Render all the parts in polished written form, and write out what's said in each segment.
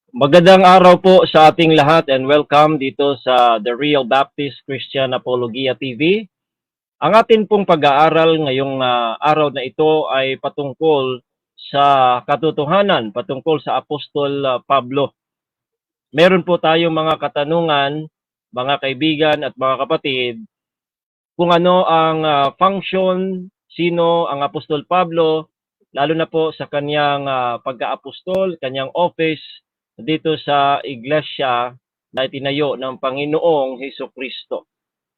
Magandang araw po sa ating lahat and welcome dito sa The Real Baptist Christian Apologia TV. Ang atin pong pag-aaral ngayong araw na ito ay patungkol sa katotohanan, patungkol sa Apostol Pablo. Meron po tayong mga katanungan, mga kaibigan at mga kapatid, kung ano ang function, sino ang Apostol Pablo, lalo na po sa kanyang pagka-apostol, kanyang office dito sa iglesia na itinayo ng Panginoong Hesus Kristo.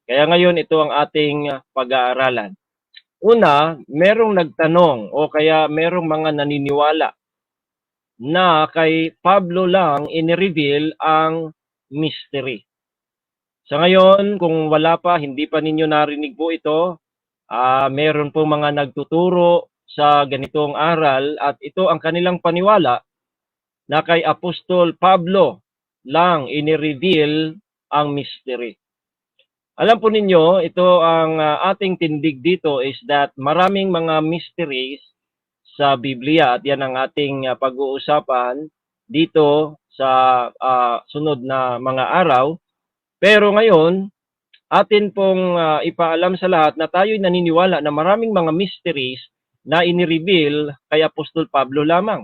Kaya ngayon ito ang ating pag-aaralan. Una, merong nagtanong o kaya merong mga naniniwala na kay Pablo lang inireveal ang mystery. Sa ngayon, kung wala pa, hindi pa ninyo narinig po ito, meron po mga nagtuturo sa ganitong aral at ito ang kanilang paniwala na kay Apostol Pablo lang inireveal ang mystery. Alam po ninyo, ito ang ating tindig dito is that maraming mga mysteries sa Biblia at yan ang ating pag-uusapan dito sa sunod na mga araw. Pero ngayon, atin pong ipaalam sa lahat na tayo'y naniniwala na maraming mga mysteries na inireveal kay Apostol Pablo lamang.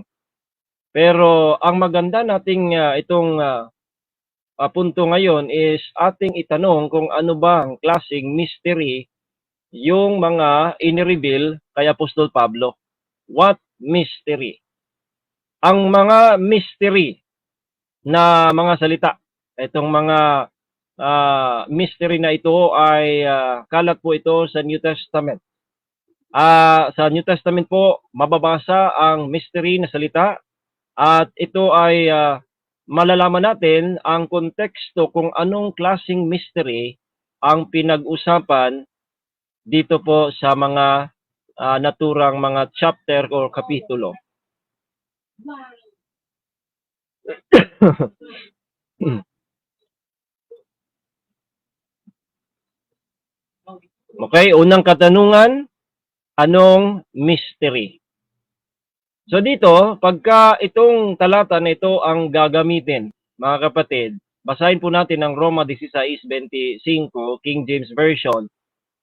Pero ang maganda nating itong punto ngayon is ating itanong kung ano bang klaseng mystery yung mga inireveal kay Apostol Pablo. What mystery? Ang mga mystery na mga salita, itong mga mystery na ito ay kalat po ito sa New Testament. Sa New Testament po, mababasa ang mystery na salita at ito ay malalaman natin ang konteksto kung anong klaseng mystery ang pinag-usapan dito po sa mga naturang mga chapter o kapitulo. Okay, unang katanungan, anong mystery? So dito, pagka itong talata na ito ang gagamitin, mga kapatid, basahin po natin ang Roma 16:25, King James Version.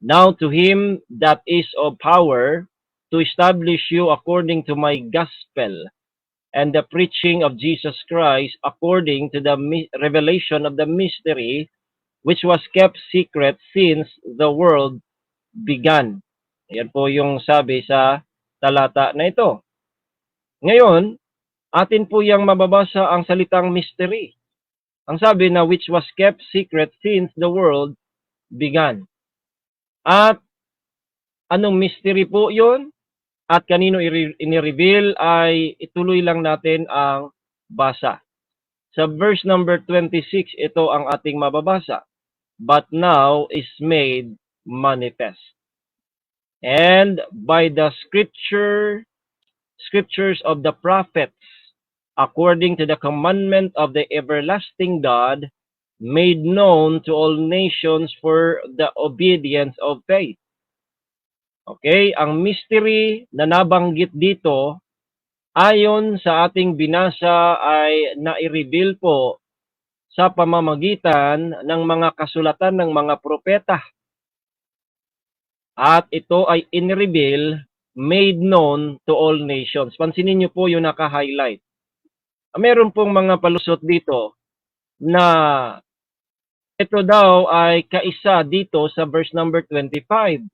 Now to him that is of power to establish you according to my gospel and the preaching of Jesus Christ according to the revelation of the mystery which was kept secret since the world began. Yan po yung sabi sa talata na ito. Ngayon, atin po yung mababasa ang salitang mystery. Ang sabi na which was kept secret since the world began. At anong mystery po yun? At kanino inireveal ay ituloy lang natin ang basa. Sa verse number 26, ito ang ating mababasa. But now is made manifest. And by the scriptures of the prophets, according to the commandment of the everlasting God, made known to all nations for the obedience of faith. Okay, ang mystery na nabanggit dito, ayon sa ating binasa ay nai-reveal po sa pamamagitan ng mga kasulatan ng mga propeta. At ito ay in-reveal, made known to all nations. Pansinin niyo po yung naka-highlight. Meron pong mga palusot dito na ito daw ay kaisa dito sa verse number 25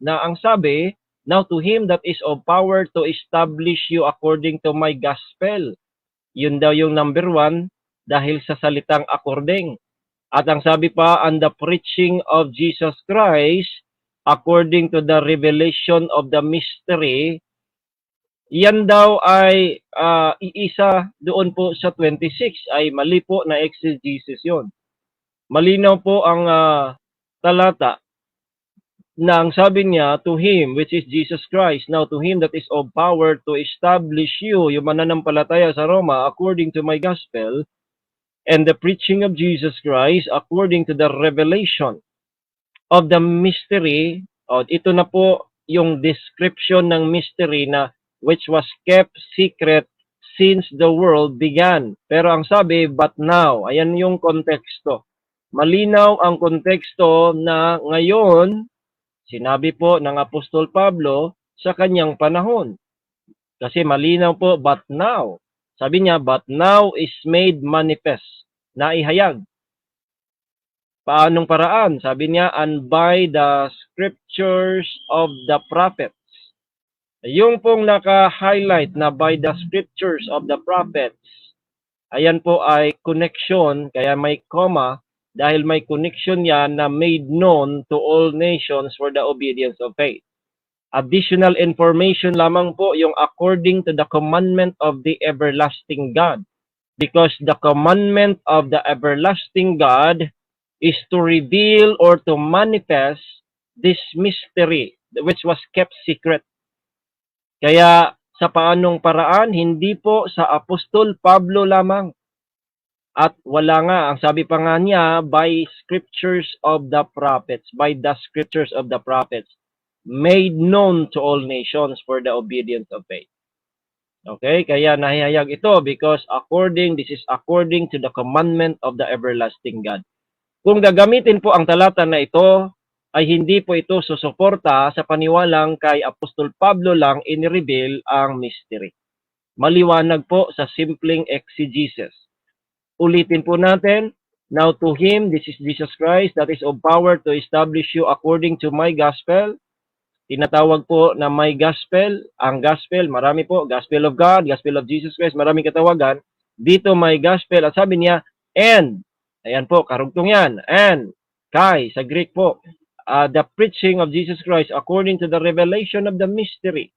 na ang sabi, now to him that is of power to establish you according to my gospel. Yun daw yung number 1 dahil sa salitang according. At ang sabi pa, and the preaching of Jesus Christ according to the revelation of the mystery, yan daw ay iisa doon po sa 26 ay mali po na exegesis yon. Malinaw po ang talata na ang sabi niya, to him, which is Jesus Christ, now to him that is of power to establish you, yung mananampalataya sa Roma, according to my gospel, and the preaching of Jesus Christ, according to the revelation of the mystery. Ito na po yung description ng mystery na which was kept secret since the world began. Pero ang sabi, but now. Ayan yung konteksto. Malinaw ang konteksto na ngayon, sinabi po ng Apostol Pablo sa kanyang panahon. Kasi malinaw po, but now. Sabi niya, but now is made manifest. Naihayag. Paanong paraan? Sabi niya, and by the scriptures of the prophets. Yung pong naka-highlight na by the scriptures of the prophets, ayan po ay connection, kaya may comma, dahil may connection yan na made known to all nations for the obedience of faith. Additional information lamang po yung according to the commandment of the everlasting God. Because the commandment of the everlasting God is to reveal or to manifest this mystery which was kept secret. Kaya sa paanong paraan, hindi po sa Apostol Pablo lamang. At wala nga, ang sabi pa nga niya, by scriptures of the prophets, by the scriptures of the prophets, made known to all nations for the obedience of faith. Okay, kaya nahihayag ito because this is according to the commandment of the everlasting God. Kung gagamitin po ang talata na ito, ay hindi po ito susuporta sa paniwalang kay Apostol Pablo lang inireveal ang mystery. Maliwanag po sa simpleng exegesis. Ulitin po natin, now to Him, this is Jesus Christ, that is of power to establish you according to my gospel. Tinatawag po na my gospel, ang gospel, marami po, gospel of God, gospel of Jesus Christ, maraming katawagan. Dito my gospel, at sabi niya, and, ayan po, karugtong yan, and, kai, sa Greek po, the preaching of Jesus Christ according to the revelation of the mystery.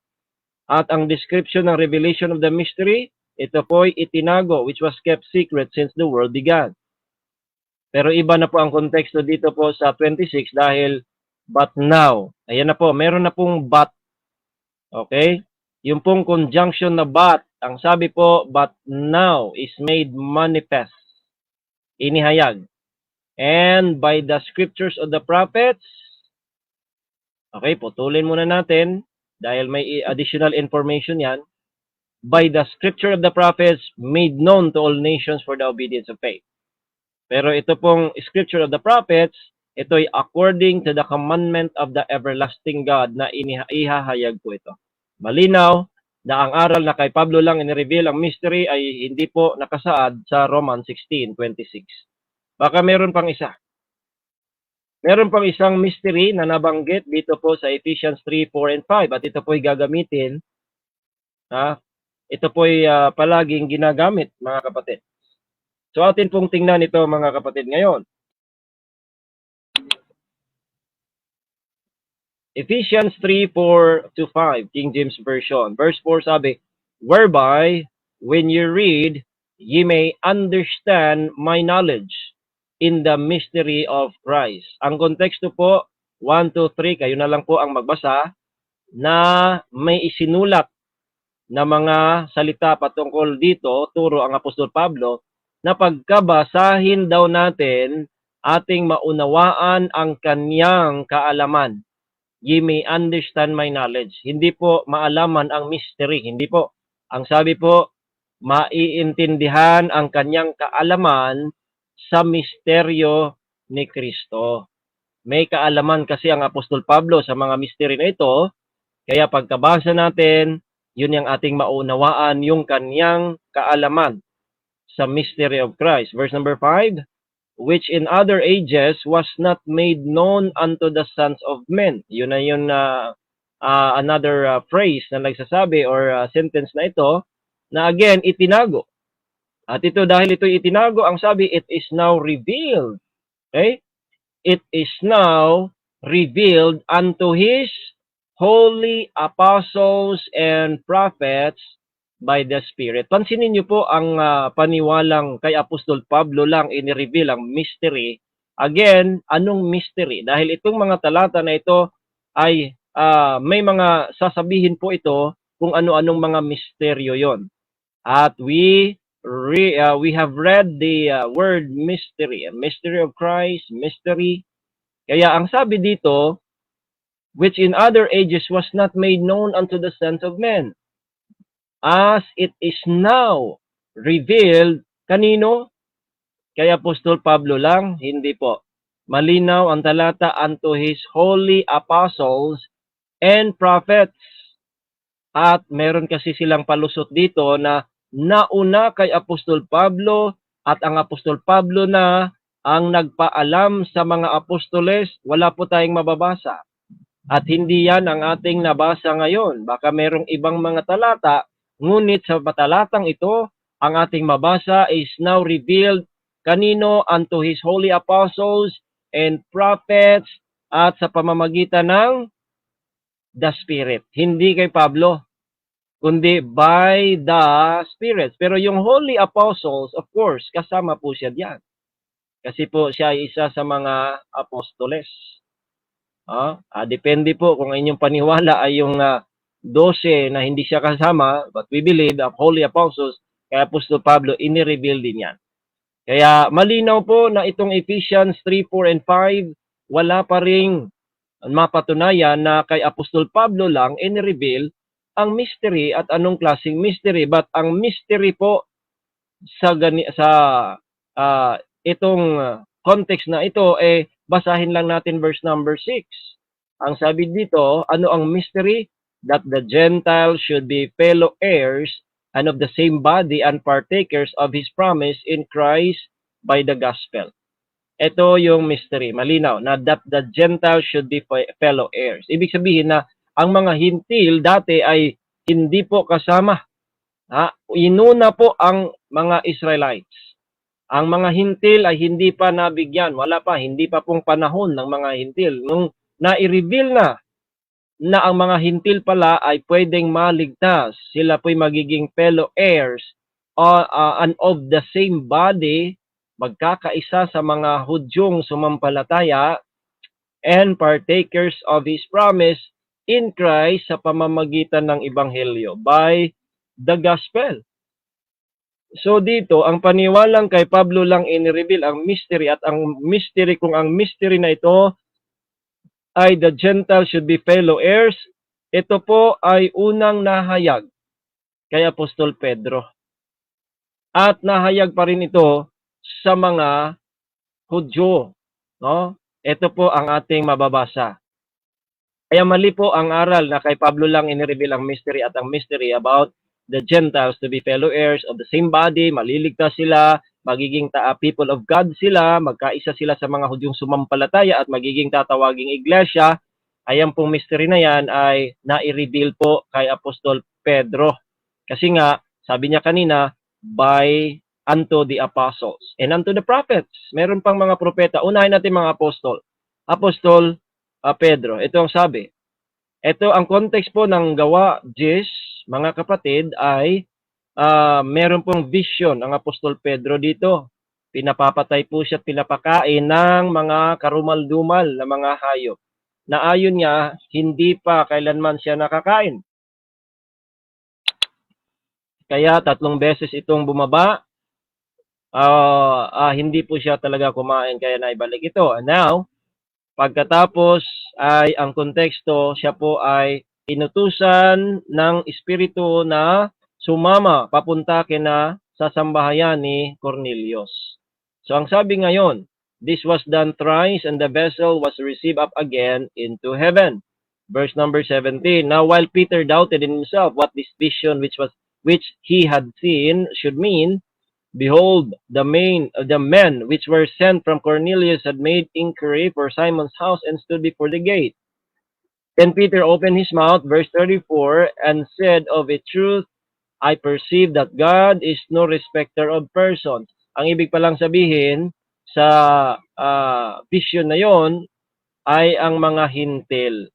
At ang description ng revelation of the mystery, ito po'y itinago, which was kept secret since the world began. Pero iba na po ang konteksto dito po sa 26 dahil, but now, ayan na po, meron na pong but. Okay? Yung pong conjunction na but, ang sabi po, but now is made manifest. Inihayag. And by the scriptures of the prophets, okay, putulin muna natin dahil may additional information yan. By the scripture of the prophets made known to all nations for the obedience of faith. Pero ito pong scripture of the prophets, ito'y according to the commandment of the everlasting God na ihahayag po ito. Malinaw na ang aral na kay Pablo lang in-reveal ang mystery ay hindi po nakasaad sa Romans 16:26. Baka meron pang isa. Meron pang isang mystery na nabanggit dito po sa Ephesians 3:4 and 5 at ito po'y gagamitin. Ito po'y palaging ginagamit, mga kapatid. So atin pong tingnan ito, mga kapatid, ngayon. Ephesians 3:4-5, King James Version. Verse 4 sabi, whereby, when you read, ye may understand my knowledge in the mystery of Christ. Ang konteksto po, 1, 2, 3, kayo na lang po ang magbasa, na may isinulat na mga salita patungkol dito, turo ang Apostol Pablo, na pagkabasahin daw natin, ating maunawaan ang kanyang kaalaman. Ye may understand my knowledge. Hindi po maalaman ang mystery. Hindi po. Ang sabi po, maiintindihan ang kanyang kaalaman sa misteryo ni Kristo. May kaalaman kasi ang Apostol Pablo sa mga mystery na ito. Kaya pagkabasa natin, yun yung ating maunawaan yung kanyang kaalaman sa mystery of Christ. Verse number 5, which in other ages was not made known unto the sons of men. Yun na yun another phrase na nagsasabi or sentence na ito na again, itinago. At ito dahil ito itinago, ang sabi, it is now revealed. Okay? It is now revealed unto His holy apostles and prophets by the Spirit. Pansinin niyo po ang paniwalang kay Apostol Pablo lang in-reveal ang mystery. Again, anong mystery? Dahil itong mga talata na ito ay may mga sasabihin po ito kung ano-anong mga misteryo yon. At we have read the word mystery, mystery of Christ, mystery. Kaya ang sabi dito, which in other ages was not made known unto the sons of men. as it is now revealed, kanino? Kay Apostol Pablo lang? Hindi po. Malinaw ang talata, unto his holy apostles and prophets. At meron kasi silang palusot dito na nauna kay Apostol Pablo at ang Apostol Pablo na ang nagpaalam sa mga apostoles, wala po tayong mababasa. At hindi yan ang ating nabasa ngayon. Baka merong ibang mga talata, ngunit sa talatang ito, ang ating mabasa is now revealed kanino? Unto his holy apostles and prophets at sa pamamagitan ng the Spirit. Hindi kay Pablo, kundi by the Spirit. Pero yung holy apostles, of course, kasama po siya diyan. Kasi po siya ay isa sa mga apostoles. Depende po kung inyong paniwala ay yung 12 na hindi siya kasama, but we believe the holy apostles, kay Apostol Pablo, inireveal din yan. Kaya malinaw po na itong Ephesians 3, 4, and 5, wala pa ring mapatunayan na kay Apostol Pablo lang inireveal ang mystery at anong klaseng mystery. But ang mystery po sa itong context na ito, basahin lang natin verse number 6. Ang sabi dito, ano ang mystery? That the Gentiles should be fellow heirs and of the same body and partakers of His promise in Christ by the gospel. Ito yung mystery, malinaw, na that the Gentiles should be fellow heirs. Ibig sabihin na ang mga hintil dati ay hindi po kasama. Inuna po ang mga Israelites. Ang mga hintil ay hindi pa nabigyan, wala pa, hindi pa pong panahon ng mga hintil. Nung na-i-reveal na ang mga hintil pala ay pwedeng maligtas, sila po'y magiging fellow heirs and of the same body, magkakaisa sa mga Hudyong sumampalataya and partakers of His promise in Christ sa pamamagitan ng Ebanghelyo by the gospel. So dito, ang paniwalang kay Pablo lang in-reveal ang mystery at ang mystery, kung ang mystery na ito ay the Gentiles should be fellow heirs, ito po ay unang nahayag kay Apostol Pedro. At nahayag pa rin ito sa mga Hudyo. No? Ito po ang ating mababasa. Kaya mali po ang aral na kay Pablo lang in-reveal ang mystery at ang mystery about the Gentiles to be fellow heirs of the same body, maliligtas sila, magiging people of God sila, magkaisa sila sa mga Hudyong sumampalataya at magiging tatawaging iglesia. Ayan pong mystery na yan ay na-reveal po kay Apostol Pedro. Kasi nga, sabi niya kanina, by unto the apostles and unto the prophets. Meron pang mga propeta. Unahin natin mga apostol. Apostol Pedro, ito ang sabi. Ito ang context po ng Gawa 10, mga kapatid, ay meron pong vision ang Apostol Pedro dito. Pinapapatay po siya at pinapakain ng mga karumal-dumal na mga hayop. Na ayon niya, hindi pa kailanman siya nakakain. Kaya 3 beses itong bumaba. Hindi po siya talaga kumain, kaya naibalik ito. And now, pagkatapos ay ang konteksto, siya po ay inutusan ng Espiritu na sumama papunta kina sa sambahayan ni Cornelius. So ang sabi ngayon, this was done thrice and the vessel was received up again into heaven. Verse number 17. Now while Peter doubted in himself what this vision which he had seen should mean, behold, the men which were sent from Cornelius had made inquiry for Simon's house and stood before the gate. Then Peter opened his mouth, verse 34, and said, of a truth, I perceive that God is no respecter of persons. Ang ibig palang sabihin sa vision na yon ay ang mga hintil.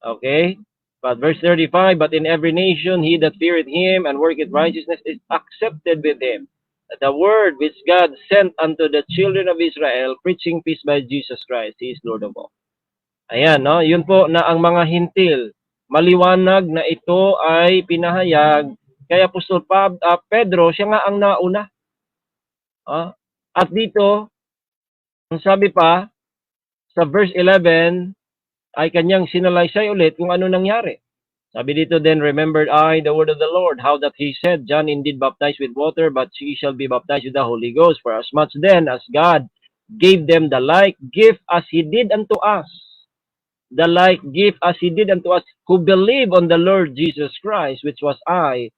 Okay? But verse 35, but in every nation he that feareth him and worketh righteousness is accepted with him. The word which God sent unto the children of Israel, preaching peace by Jesus Christ, He is Lord of all. Ayan, no? Yun po na ang mga hintil, maliwanag na ito ay pinahayag kay Apostol Pedro, siya nga ang nauna. At dito, ang sabi pa, sa verse 11, ay kanyang sinalaysay ulit kung ano nangyari. Sabi dito, then remembered I the word of the Lord, how that he said, John indeed baptized with water, but he shall be baptized with the Holy Ghost. For as much then as God gave them the like gift as he did unto us, the like gift as he did unto us who believe on the Lord Jesus Christ, which was I,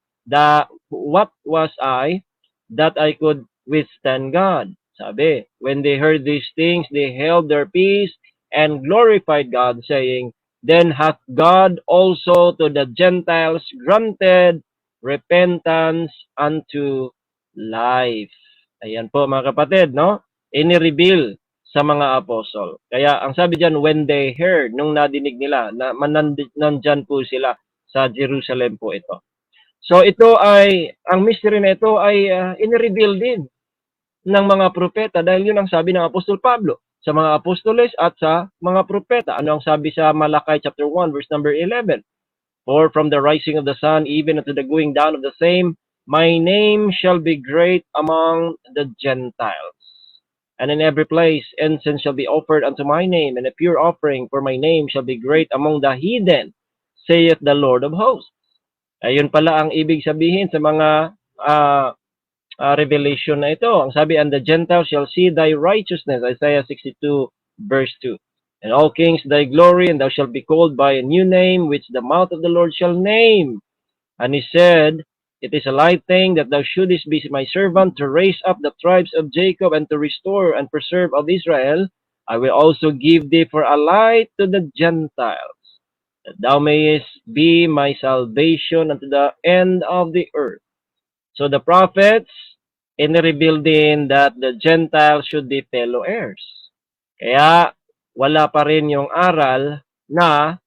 what was I, that I could withstand God. Sabi, when they heard these things, they held their peace and glorified God, saying, then hath God also to the Gentiles granted repentance unto life. Ayan po mga kapatid, no? Ini-reveal sa mga apostol. Kaya ang sabi diyan, when they heard, nung nadinig nila, na nandyan po sila sa Jerusalem po ito. So ito ay, ang mystery na ito ay in-reveal din ng mga propeta dahil yun ang sabi ng Apostol Pablo sa mga apostoles at sa mga propeta. Ano ang sabi sa Malakay chapter 1 verse number 11? For from the rising of the sun even unto the going down of the same, my name shall be great among the Gentiles. And in every place incense shall be offered unto my name, and a pure offering for my name shall be great among the heathen, saith the Lord of hosts. Ayun pala ang ibig sabihin sa mga revelation na ito. Ang sabi, and the Gentiles shall see thy righteousness, Isaiah 62 verse 2. And all kings thy glory, and thou shalt be called by a new name, which the mouth of the Lord shall name. And he said, it is a light thing that thou shouldest be my servant to raise up the tribes of Jacob and to restore and preserve of Israel. I will also give thee for a light to the Gentiles, that thou mayest be my salvation unto the end of the earth. So the prophets in-reveal din that the Gentiles should be fellow heirs. Kaya wala pa rin yung aral na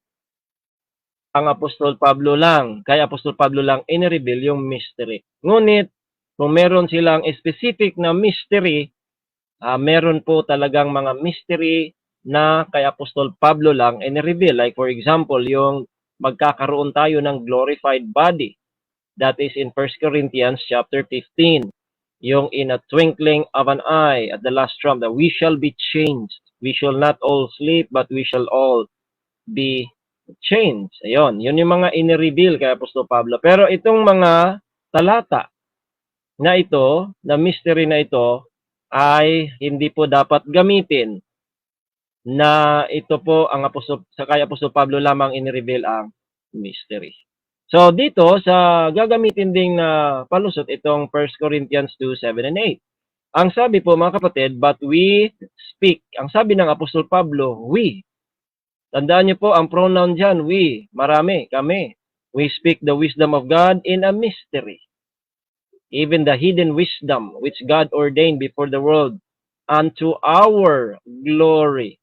ang Apostol Pablo lang, kaya Apostol Pablo lang in-reveal yung mystery. Ngunit, kung meron silang specific na mystery, meron po talagang mga mystery na kay Apostol Pablo lang in-reveal. Like for example, yung magkakaroon tayo ng glorified body. That is in 1 Corinthians chapter 15. Yung in a twinkling of an eye at the last trump, that we shall be changed. We shall not all sleep, but we shall all be changed. Ayun, yun yung mga in-reveal kay Apostol Pablo. Pero itong mga talata na ito, na mystery na ito, ay hindi po dapat gamitin na ito po ang kay Apostol Pablo lamang in-reveal ang mystery. So dito sa gagamitin ding na palusot itong 1 Corinthians 2:7 and 8. Ang sabi po mga kapatid, but we speak. Ang sabi ng Apostol Pablo, we. Tandaan niyo po ang pronoun diyan, we, marami, kami. We speak the wisdom of God in a mystery. Even the hidden wisdom which God ordained before the world unto our glory,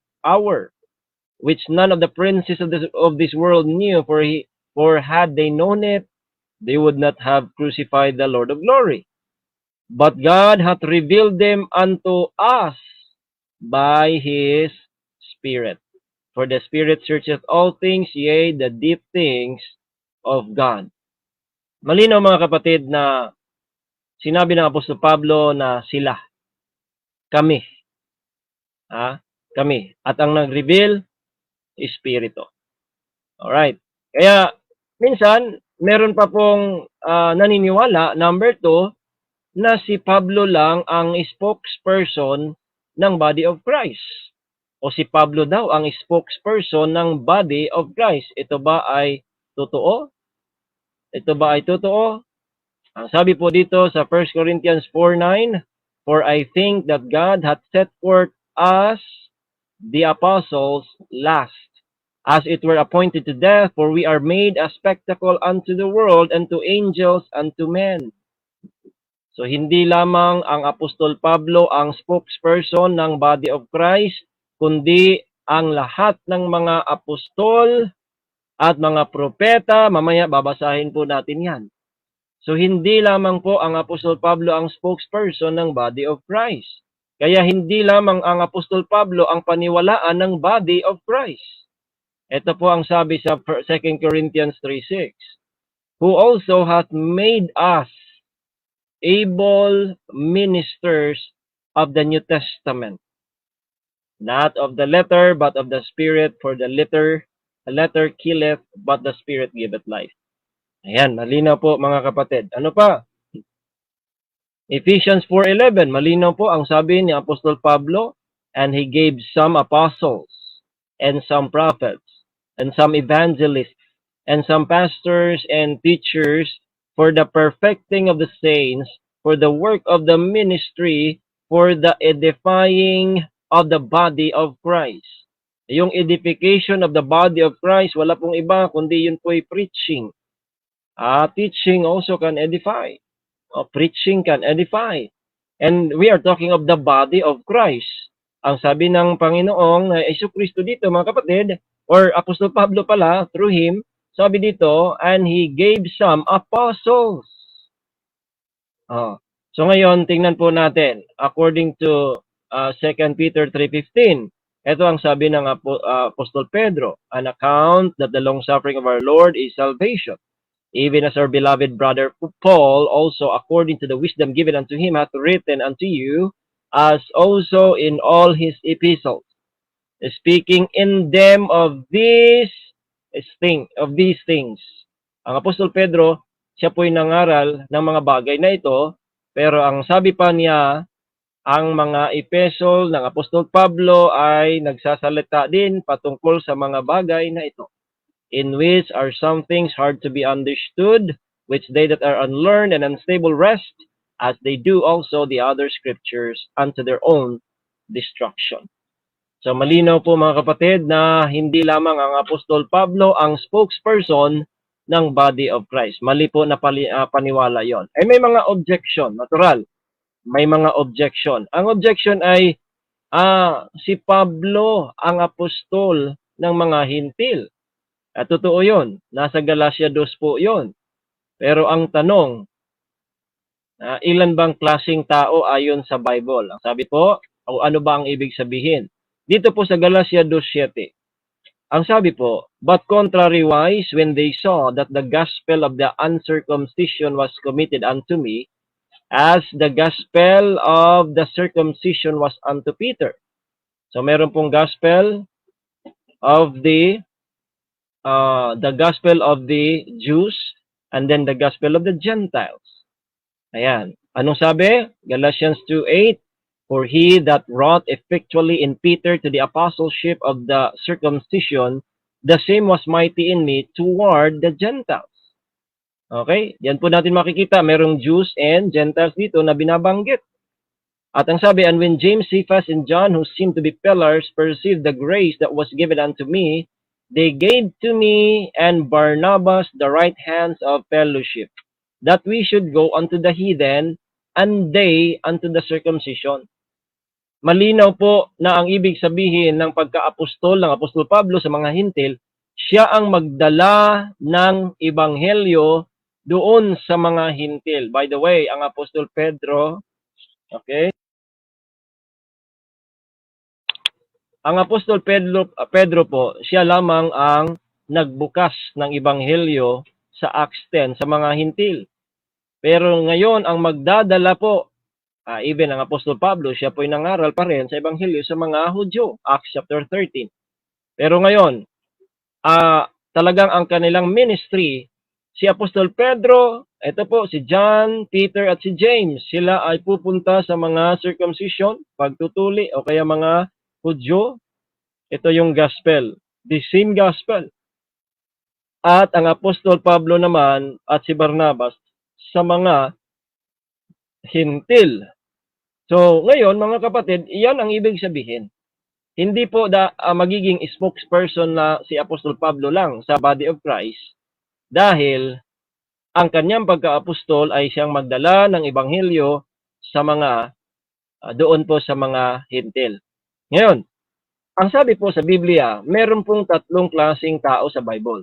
which none of the princes of this world knew, for had they known it, they would not have crucified the Lord of glory. But God hath revealed them unto us by his Spirit. For the Spirit searcheth all things, yea, the deep things of God. Malinaw mga kapatid na sinabi ng Apostol Pablo na sila, kami. Kami. At ang nag-reveal, Espiritu. Alright. Kaya, minsan, meron pa pong naniniwala, number 2, na si Pablo lang ang spokesperson ng body of Christ. O si Pablo daw ang spokesperson ng body of Christ. Ito ba ay totoo? Ito ba ay totoo? Ang sabi po dito sa 1 Corinthians 4:9, for I think that God hath set forth us, the apostles, last, as it were appointed to death, for we are made a spectacle unto the world, and to angels, and to men. So hindi lamang ang Apostol Pablo ang spokesperson ng body of Christ, kundi ang lahat ng mga apostol at mga propeta. Mamaya babasahin po natin yan. So hindi lamang po ang Apostol Pablo ang spokesperson ng body of Christ. Kaya hindi lamang ang Apostol Pablo ang paniwalaan ng body of Christ. Ito po ang sabi sa 2 Corinthians 3:6. Who also hath made us able ministers of the New Testament, not of the letter, but of the Spirit, for the letter a letter killeth, but the Spirit giveth life. Ayan, malinaw po mga kapatid. Ano pa? Ephesians 4:11, malinaw po ang sabi ni Apostol Pablo, and he gave some apostles, and some prophets, and some evangelists, and some pastors and teachers for the perfecting of the saints, for the work of the ministry, for the edifying of the body of Christ. Yung edification of the body of Christ, wala pong iba, kundi yun po'y preaching. Teaching also can edify. Preaching can edify. And we are talking of the body of Christ. Ang sabi ng Panginoong Jesucristo dito, mga kapatid, or Apostol Pablo pala, through him, sabi dito, and he gave some apostles. So ngayon, tingnan po natin, according to 2 Peter 3:15, ito ang sabi ng Apostol Pedro, an account that the long suffering of our Lord is salvation, even as our beloved brother Paul also, according to the wisdom given unto him, hath written unto you, as also in all his epistles, speaking in them of these things. Ang Apostol Pedro, siya po'y nangaral ng mga bagay na ito, pero ang sabi pa niya, ang mga epistle ng Apostol Pablo ay nagsasalita din patungkol sa mga bagay na ito, in which are some things hard to be understood, which they that are unlearned and unstable rest, as they do also the other scriptures unto their own destruction. So malinaw po mga kapatid na hindi lamang ang Apostol Pablo ang spokesperson ng body of Christ. Mali po na paniwala yon. Ay may mga objection, natural. May mga objection. Ang objection ay si Pablo ang apostol ng mga hintil. At totoo yun. Nasa Galatia 2 po yun. Pero ang tanong, ilan bang klaseng tao ayon sa Bible? Ang sabi po, o ano ba ang ibig sabihin? Dito po sa Galatia 2:7, ang sabi po, but contrariwise, when they saw that the gospel of the uncircumcision was committed unto me, as the gospel of the circumcision was unto Peter. So meron pong gospel of the gospel of the Jews, and then the gospel of the Gentiles. Ayan. Anong sabi? Galatians 2:8, for he that wrought effectually in Peter to the apostleship of the circumcision, the same was mighty in me toward the Gentiles. Okay? Yan po natin makikita. Merong Jews and Gentiles dito na binabanggit. At ang sabi, and when James, Cephas, and John, who seemed to be pillars, perceived the grace that was given unto me, they gave to me and Barnabas the right hands of fellowship, that we should go unto the heathen, and they unto the circumcision. Malinaw po na ang ibig sabihin ng pagka-apostol ng Apostol Pablo sa mga hintil, siya ang magdala ng ebanghelyo doon sa mga hintil. By the way, ang Apostol Pedro, okay? Ang Apostol Pedro po, siya lamang ang nagbukas ng ebanghelyo sa Acts 10 sa mga hintil. Pero ngayon, ang magdadala po, even ang Apostol Pablo, siya po'y nangaral pa rin sa ebanghelyo sa mga Hudyo, Acts chapter 13. Pero ngayon, talagang ang kanilang ministry, si Apostol Pedro, ito po, si John, Peter at si James, sila ay pupunta sa mga circumcision, pagtutuli o kaya mga Hudyo. Ito yung gospel, the same gospel. At ang Apostol Pablo naman at si Barnabas sa mga hintil. So, ngayon mga kapatid, iyan ang ibig sabihin. Hindi po magiging spokesperson na si Apostol Pablo lang sa body of Christ dahil ang kanyang pagka-apostol ay siyang magdala ng ebanghelyo sa mga doon po sa mga hintil. Ngayon, ang sabi po sa Biblia, meron pong tatlong klaseng tao sa Bible.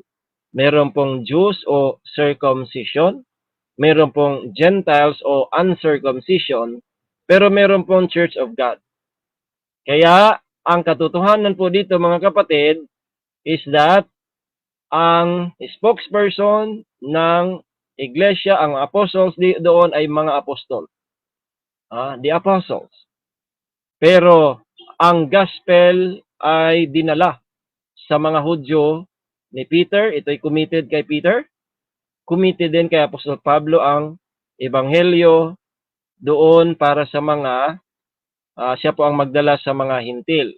Meron pong Jews o circumcision, meron pong Gentiles o uncircumcision, pero meron pong Church of God. Kaya, ang katotohanan po dito mga kapatid is that ang spokesperson ng iglesia, ang apostles doon ay mga apostol. The apostles. Pero ang gospel ay dinala sa mga Hudyo ni Peter, ito'y committed kay Peter. Committed din kay Apostol Pablo ang ebanghelyo doon para sa mga, siya po ang magdala sa mga hintil.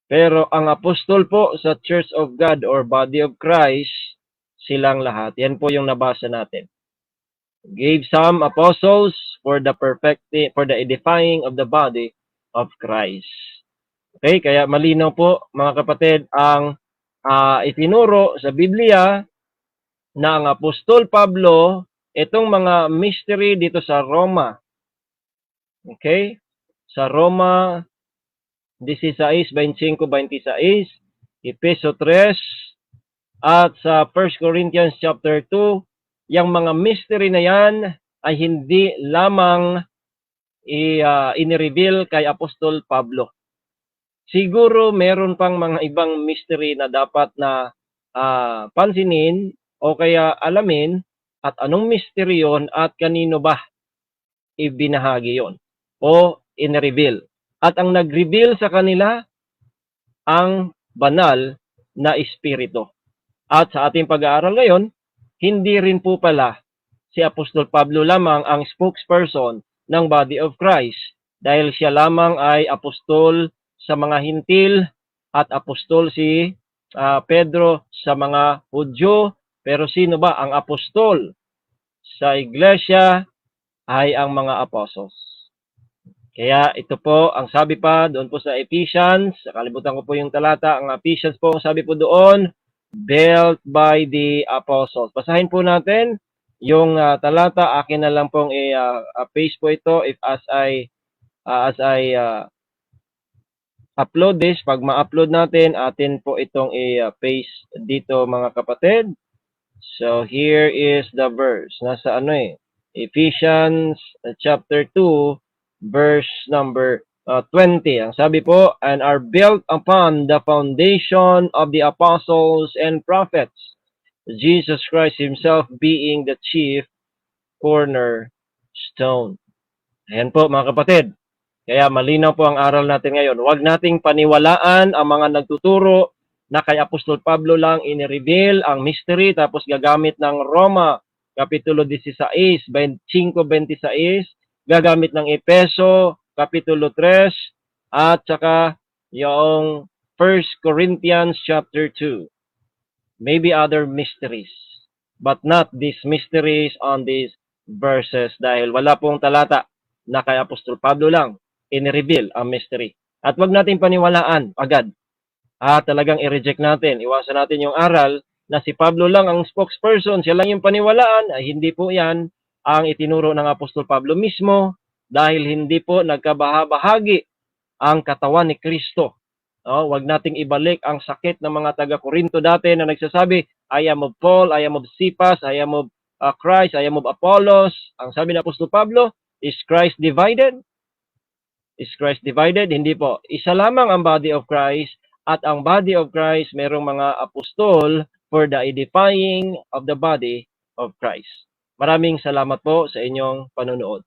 Pero ang apostol po sa Church of God or Body of Christ, silang lahat. Yan po yung nabasa natin. Gave some apostles for the edifying of the body of Christ. Okay, kaya malinaw po mga kapatid ang itinuro sa Biblia na ang Apostol Pablo, itong mga mystery dito sa Roma. Okay? Sa Roma 16:25-26, Efeso 3, at sa 1 Corinthians chapter 2, yung mga mystery na yan ay hindi lamang inireveal kay Apostol Pablo. Siguro meron pang mga ibang mystery na dapat na pansinin o kaya alamin at anong mystery yon at kanino ba ibinahagi yon o in-reveal. At ang nag-reveal sa kanila ang banal na espiritu. At sa ating pag-aaral ngayon, hindi rin po pala si Apostol Pablo lamang ang spokesperson ng Body of Christ dahil siya lamang ay apostol sa mga hintil at apostol si Pedro sa mga Hudyo. Pero sino ba ang apostol sa iglesia ay ang mga apostles. Kaya ito po ang sabi pa doon po sa Ephesians, kalimutan ko po yung talata, ang Ephesians po, sabi po doon, built by the apostles. Basahin po natin yung talata, akin na lang pong paste po ito as I upload this. Pag ma-upload natin, atin po itong paste dito mga kapatid. So here is the verse. Nasa Ephesians chapter 2 verse number 20. Ang sabi po, and are built upon the foundation of the apostles and prophets, Jesus Christ himself being the chief cornerstone. Ayan po mga kapatid. Kaya malinaw po ang aral natin ngayon. Huwag nating paniwalaan ang mga nagtuturo na kay Apostol Pablo lang inireveal ang mystery tapos gagamit ng Roma Kapitulo 16, 25-26, gagamit ng Efeso Kapitulo 3, at saka yung 1 Corinthians chapter 2. Maybe other mysteries, but not these mysteries on these verses dahil wala pong talata na kay Apostol Pablo lang in-reveal ang mystery. At wag natin paniwalaan agad. Talagang i-reject natin. Iwasan natin yung aral na si Pablo lang ang spokesperson, siya lang yung paniwalaan. Hindi po yan ang itinuro ng Apostol Pablo mismo dahil hindi po nagkabahagi ang katawan ni Kristo. Wag nating ibalik ang sakit ng mga taga-Korinto dati na nagsasabi, I am of Paul, I am of Cephas, I am of Christ, I am of Apollos. Ang sabi ng Apostol Pablo, is Christ divided? Is Christ divided? Hindi po. Isa lamang ang body of Christ at ang body of Christ merong mga apostol for the edifying of the body of Christ. Maraming salamat po sa inyong panonood.